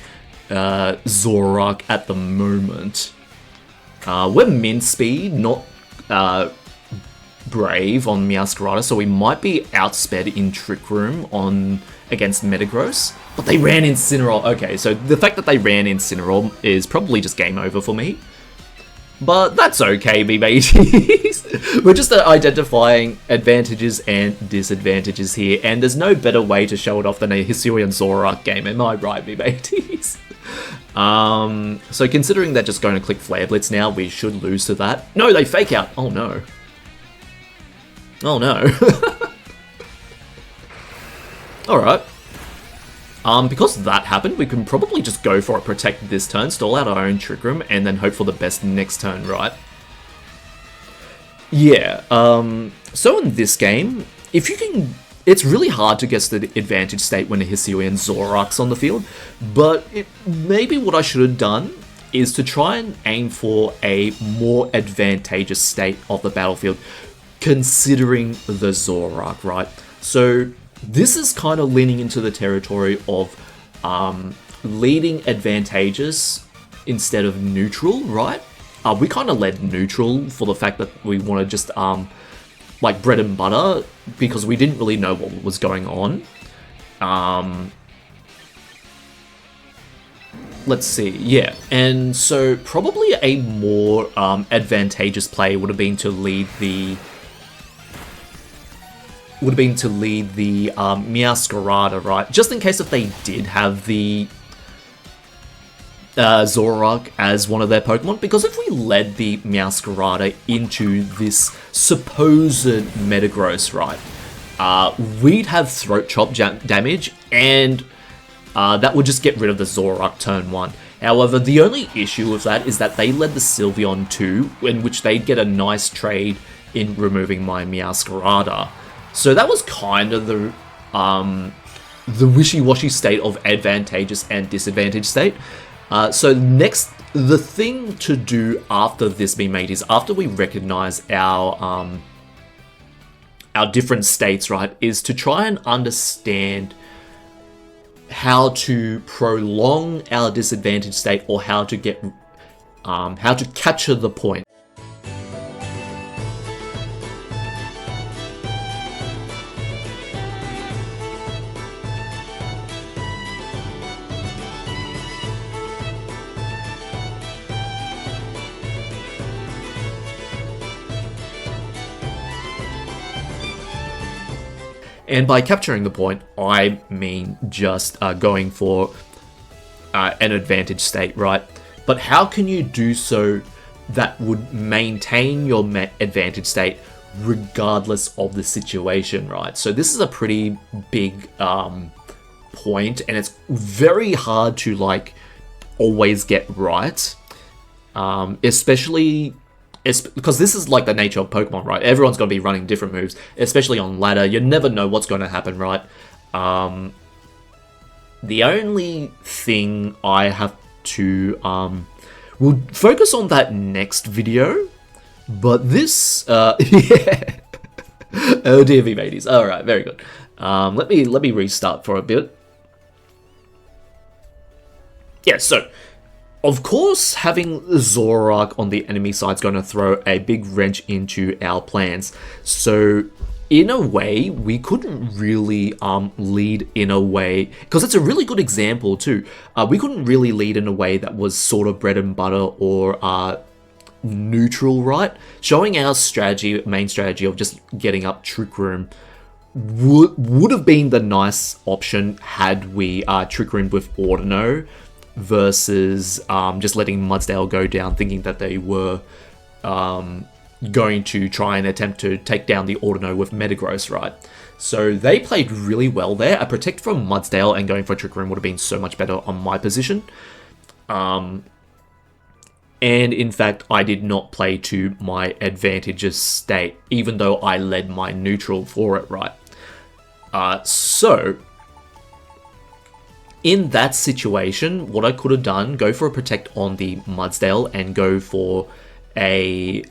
Zoroark at the moment. We're Mint Speed, not Brave on Meowscarada, so we might be outsped in Trick Room against Metagross, but they ran Incineroar. Okay, so the fact that they ran Incineroar is probably just game over for me. But that's okay, me mateys. We're just identifying advantages and disadvantages here, and there's no better way to show it off than a Hisuian Zoroark game, am I right, me mateys? So considering they're just going to click Flare Blitz now, we should lose to that. No, they fake out. Oh no. Oh no. Alright. Because that happened, we can probably just go for it, protect this turn, stall out our own Trick Room, and then hope for the best next turn, right? Yeah, so in this game, if you can... It's really hard to guess the advantage state when a Hisuian Zoroark's on the field, but maybe what I should have done is to try and aim for a more advantageous state of the battlefield, considering the Zoroark, right? So this is kind of leaning into the territory of leading advantageous instead of neutral, right? We kind of led neutral for the fact that we want to just like bread and butter, because we didn't really know what was going on. Let's see, yeah, and so probably a more advantageous play would have been to lead the Meowscarada, right? Just in case if they did have the Zoroark as one of their Pokemon, because if we led the Meowscarada into this supposed Metagross, right, we'd have Throat Chop damage, and that would just get rid of the Zoroark turn 1. However, the only issue with that is that they led the Sylveon 2, in which they'd get a nice trade in removing my Meowscarada. So that was kind of the the wishy-washy state of advantageous and disadvantaged state. So next, the thing to do after this being made is, after we recognize our different states, right, is to try and understand how to prolong our disadvantaged state, or how to get how to capture the point. And by capturing the point, I mean just going for an advantage state, right? But how can you do so that would maintain your advantage state regardless of the situation, right? So this is a pretty big point, and it's very hard to like always get right, especially because this is like the nature of Pokemon, right? Everyone's going to be running different moves, especially on ladder. You never know what's going to happen, right? The only thing I have to... we'll focus on that next video, but this... yeah. Oh dear me, mateys. Alright, very good. Let me restart for a bit. Yeah, so... Of course, having Zoroark on the enemy side is going to throw a big wrench into our plans. So, in a way, we couldn't really lead in a way... Because it's a really good example, too. We couldn't really lead in a way that was sort of bread and butter or neutral, right? Showing our strategy, main strategy of just getting up Trick Room would have been the nice option had we Trick Roomed with Audino, versus just letting Mudsdale go down, thinking that they were going to try and attempt to take down the Audino with Metagross, right? So they played really well there. A Protect from Mudsdale and going for a Trick Room would have been so much better on my position. And in fact, I did not play to my advantageous state, even though I led my neutral for it, right? So... in that situation, what I could have done, go for a Protect on the Mudsdale and go for a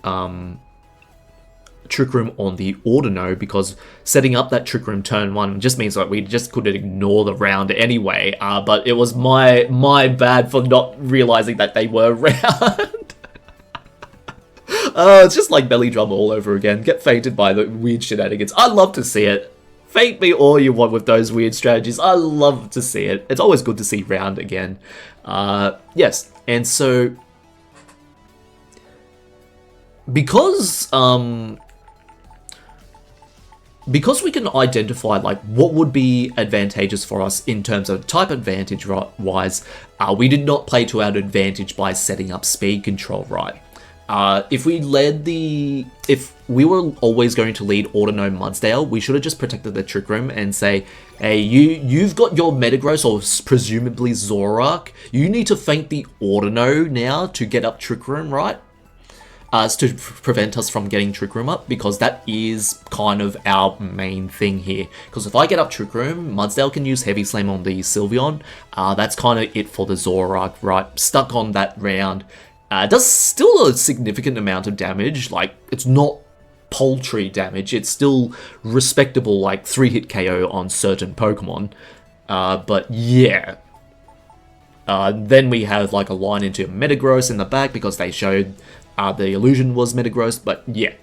Trick Room on the Audino, because setting up that Trick Room turn 1 just means that we just couldn't ignore the round anyway. But it was my bad for not realizing that they were around. It's just like Belly Drum all over again. Get fainted by the weird shenanigans. I love to see it. Fake me all you want with those weird strategies. I love to see it. It's always good to see round again. Yes, and so... Because we can identify like what would be advantageous for us in terms of type advantage wise, we did not play to our advantage by setting up speed control, right? If we were always going to lead Audino Mudsdale, we should have just protected the Trick Room and say, hey, you've got your Metagross, or presumably Zoroark. You need to feint the Audino now to get up Trick Room, right? To prevent us from getting Trick Room up, because that is kind of our main thing here. Because if I get up Trick Room, Mudsdale can use Heavy Slam on the Sylveon. That's kind of it for the Zoroark, right? Stuck on that round. Does still a significant amount of damage. Like, it's not paltry damage. It's still respectable, like 3-hit KO on certain Pokemon. But yeah. Then we have like a line into Metagross in the back because they showed the illusion was Metagross. But yeah.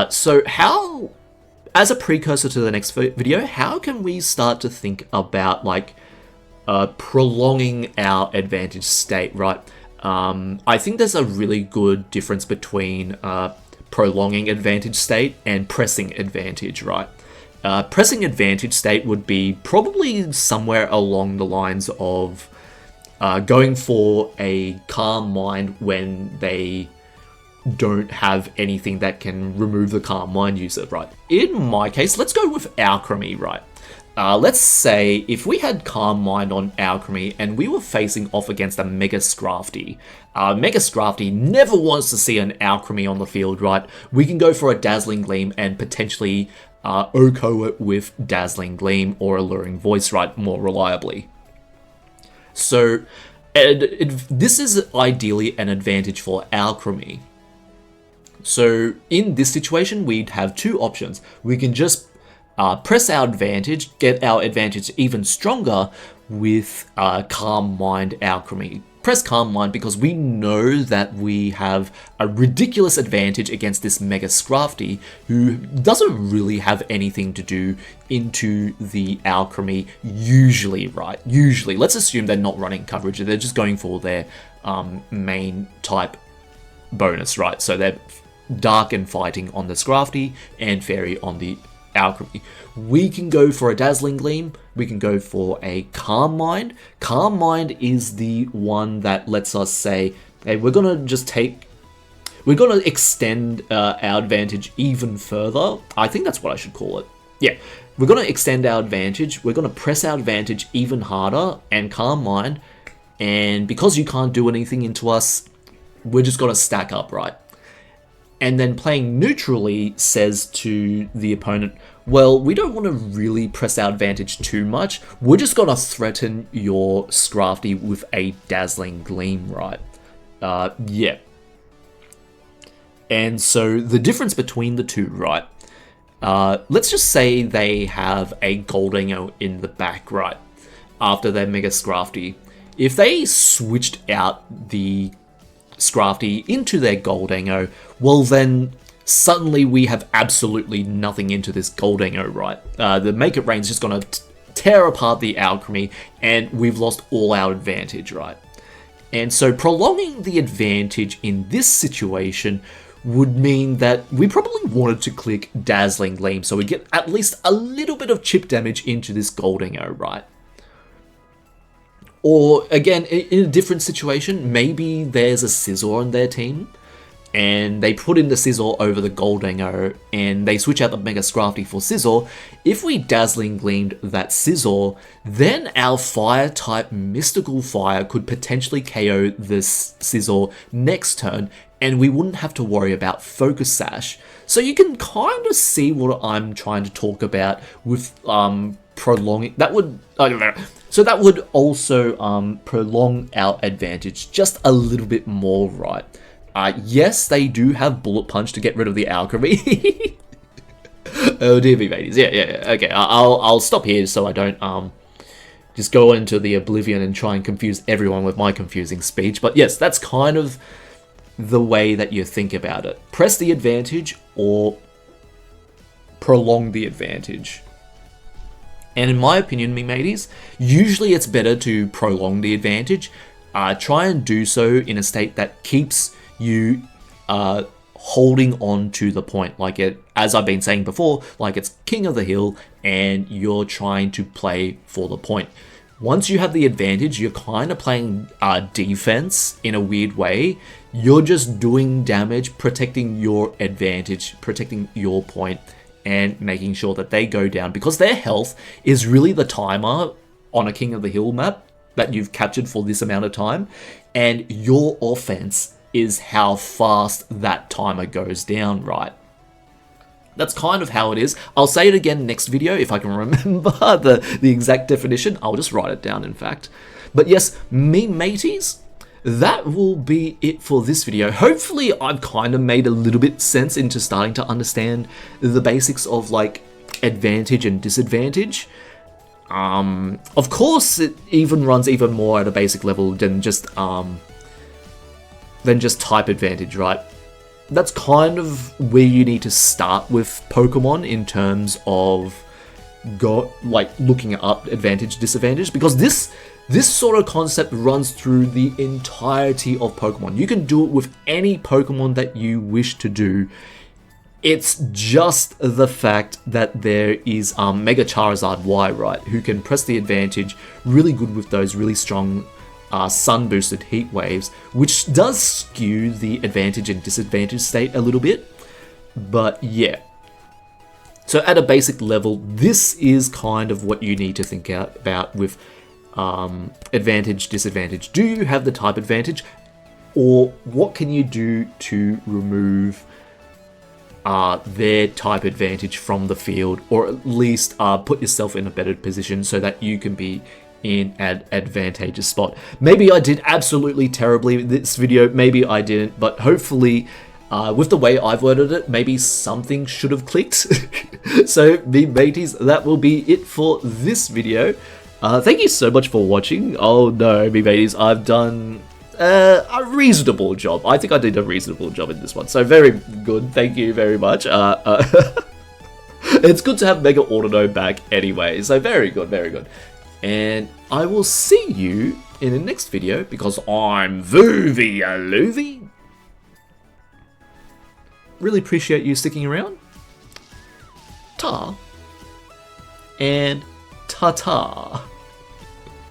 So how, as a precursor to the next video, how can we start to think about like prolonging our advantage state, right? I think there's a really good difference between prolonging advantage state and pressing advantage, right? Pressing advantage state would be probably somewhere along the lines of going for a calm mind when they don't have anything that can remove the calm mind user, right? In my case, let's go with Alcremie, right? let's say if we had Calm Mind on Alcremie and we were facing off against a Mega Scrafty. Mega Scrafty never wants to see an Alcremie on the field, right? We can go for a Dazzling Gleam and potentially OHKO it with Dazzling Gleam or Alluring Voice, right, more reliably. So this is ideally an advantage for Alcremie. So in this situation, we'd have two options. We can just press our advantage, get our advantage even stronger with Calm Mind Alcremie. Press Calm Mind because we know that we have a ridiculous advantage against this Mega Scrafty who doesn't really have anything to do into the Alcremie usually, right? Usually. Let's assume they're not running coverage. They're just going for their main type bonus, right? So they're Dark and Fighting on the Scrafty and Fairy on the Alcremie. We can go for a Dazzling Gleam. We can go for a Calm Mind. Calm Mind is the one that lets us say, hey, we're gonna extend our advantage even further. I think that's what I should call it. Yeah, we're gonna extend our advantage. We're gonna press our advantage even harder and Calm Mind. And because you can't do anything into us, we're just gonna stack up, right? And then playing neutrally says to the opponent, well, we don't want to really press our advantage too much. We're just going to threaten your Scrafty with a Dazzling Gleam, right? Yeah. And so the difference between the two, right? Let's just say they have a Gholdengo in the back, right? After their Mega Scrafty. If they switched out the Scrafty into their Gholdengo, well then suddenly we have absolutely nothing into this Gholdengo, right? The Make It Rain is just going to tear apart the Alcremie and we've lost all our advantage, right? And so prolonging the advantage in this situation would mean that we probably wanted to click Dazzling Gleam so we get at least a little bit of chip damage into this Gholdengo, right? Or, again, in a different situation, maybe there's a Scizor on their team, and they put in the Scizor over the Gholdengo, and they switch out the Mega Scrafty for Scizor. If we Dazzling Gleamed that Scizor, then our Fire-type Mystical Fire could potentially KO this Scizor next turn, and we wouldn't have to worry about Focus Sash. So you can kind of see what I'm trying to talk about with prolonging. That would... I don't know. So that would also prolong our advantage just a little bit more, right? Yes, they do have Bullet Punch to get rid of the Alcremie. Oh dear me, mateys. Yeah. Okay, I'll stop here so I don't just go into the oblivion and try and confuse everyone with my confusing speech. But yes, that's kind of the way that you think about it. Press the advantage or prolong the advantage. And in my opinion, me mateys, usually it's better to prolong the advantage. Try and do so in a state that keeps you holding on to the point. Like it, as I've been saying before, like it's King of the Hill and you're trying to play for the point. Once you have the advantage, you're kind of playing defense in a weird way. You're just doing damage, protecting your advantage, protecting your point, and making sure that they go down, because their health is really the timer on a King of the Hill map that you've captured for this amount of time, and your offense is how fast that timer goes down, right? That's kind of how it is. I'll say it again next video if I can remember the exact definition. I'll just write it down, in fact. But yes, me mateys, that will be it for this video. Hopefully I've kind of made a little bit sense into starting to understand the basics of like advantage and disadvantage. Of course it even runs even more at a basic level than just type advantage, right? That's kind of where you need to start with Pokemon in terms of looking up advantage, disadvantage, because this sort of concept runs through the entirety of Pokemon. You can do it with any Pokemon that you wish to do. It's just the fact that there is Mega Charizard Y, right, who can press the advantage, really good with those really strong sun boosted heat waves, which does skew the advantage and disadvantage state a little bit. But yeah, So at a basic level, this is kind of what you need to think about with advantage, disadvantage. Do you have the type advantage? Or what can you do to remove their type advantage from the field, or at least put yourself in a better position so that you can be in an advantageous spot. Maybe I did absolutely terribly in this video, maybe I didn't, but hopefully with the way I've worded it, maybe something should have clicked. So me mateys, that will be it for this video. Thank you so much for watching. Oh no, me mateys, I've done a reasonable job. I think I did a reasonable job in this one, so very good. Thank you very much. It's good to have Mega Audino back anyway, so very good, very good. And I will see you in the next video, because I'm Vuvi Yaloovie. Really appreciate you sticking around. Ta and ta-ta.